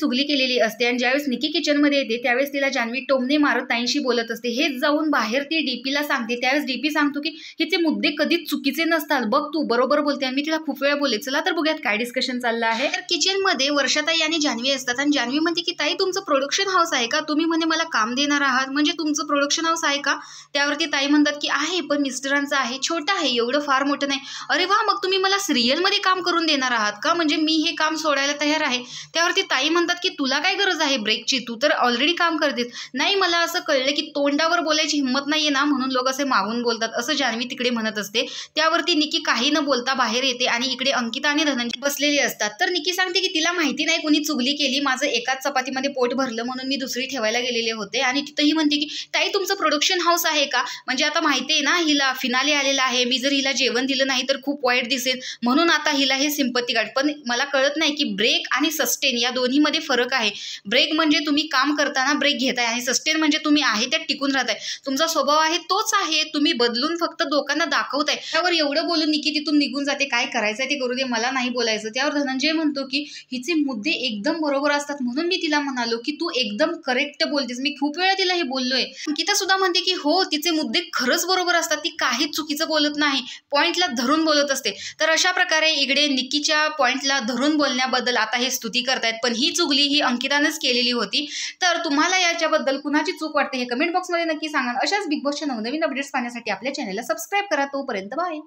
चुगली केलेली असते आणि ज्यावेळेस निकी किचनमध्ये येते त्यावेळेस तिला जान्हवी टोमणे मारत ताईंशी बोलत असते। हेच जाऊन बाहेर ती डीपीला सांगते। त्यावेळेस डीपी सांगतो की हिचे मुद्दे कधीच चुकीचे नसतात, बघ तू बरोबर बोलते। आणि मी तिला खूप वेळा बोलले। चला तर बघूयात काय डिस्कशन चाललं आहे। तर किचनमध्ये वर्षाताई आणि जान्हवी असतात आणि जान्हवी म्हणते की ताई तुमचं प्रोडक्शन हाऊस आहे का, तुम्ही म्हणे मला काम देणार आहात, म्हणजे तुमचं प्रोडक्शन हाऊस आहे का। त्यावरती ताई म्हणतात की आहे, पण मिस्टरांचं आहे, छोटं आहे, एवढं फार मोठं नाही। अरे वा, मग तुम्ही मला सिरियलमध्ये काम करून देणार आहात का, म्हणजे मी हे काम सोडायला तयार आहे। त्यावरती ताई म्हणतात की तुला काय गरज आहे ब्रेकची, तू तर ऑलरेडी काम करतेस। नाही, मला असं कळलं की तोंडावर बोलायची हिंमत नाहीये ना, म्हणून लोक असे मागून बोलतात, असं जान्हवी तिकडे म्हणत असते। त्यावरती निकी काही न बोलता बाहेर येते आणि इकडे अंकिता आणि धनंजय बसलेले असतात। तर निकी सांगते की तिला माहिती नाही कुणी चुगली केली, माझं एकाच चपातीमध्ये पोट भरलं म्हणून मी दुसरी ठेवायला गेलेले होते। आणि तिथंही म्हणते की ताई तुमचं प्रोडक्शन हाऊस आहे का, म्हणजे आता माहिती आहे ना हिला फिनाले आलेला आहे, मी जर हिला जेवण दिलं नाही तर खूप वाईट दिसेल, म्हणून आता हिला हे सिंपत्ती गाठ। पण मला कळत नाही की ब्रेक आणि सस्टेन या दोन्हीमध्ये फरक आहे। ब्रेक म्हणजे तुम्ही काम करताना ब्रेक घेताय आणि सस्टेन म्हणजे तुम्ही आहे त्यात टिकून राहताय, तुमचा स्वभाव आहे तोच आहे, तुम्ही बदलून फक्त लोकांना दाखवताय। त्यावर एवढं बोलून निकी तिथून निघून जाते। काय करायचंय ते करू दे, मला नाही बोलायचं। त्यावर धनंजय म्हणतो की हिचे मुद्दे एकदम बरोबर असतात, म्हणून मी तिला म्हणालो की तू एकदम करेक्ट बोलतेस, मी खूप वेळा तिला हे बोललोय। अंकिता सुद्धा म्हणते की हो, तिचे मुद्दे खरंच बरोबर असतात, ती काहीच चुकीचं बोलत नाही, पॉइंटला धरून बोलत असते। तर अशा प्रकारे इकडे निकीच्या पॉइंटला धरून बोलण्याबद्दल आता हे स्तुती करतायत, पण ही चुगली ही अंकितानेच केलेली होती। तर तुम्हाला याच्याबद्दल कुणाची चूक वाटते हे कमेंट बॉक्समध्ये नक्की सांगा। अशाच बिग बॉसच्या नवनवीन अपडेट्स पाहण्यासाठी आपल्या चॅनलला सबस्क्राईब करा। तोपर्यंत बाय।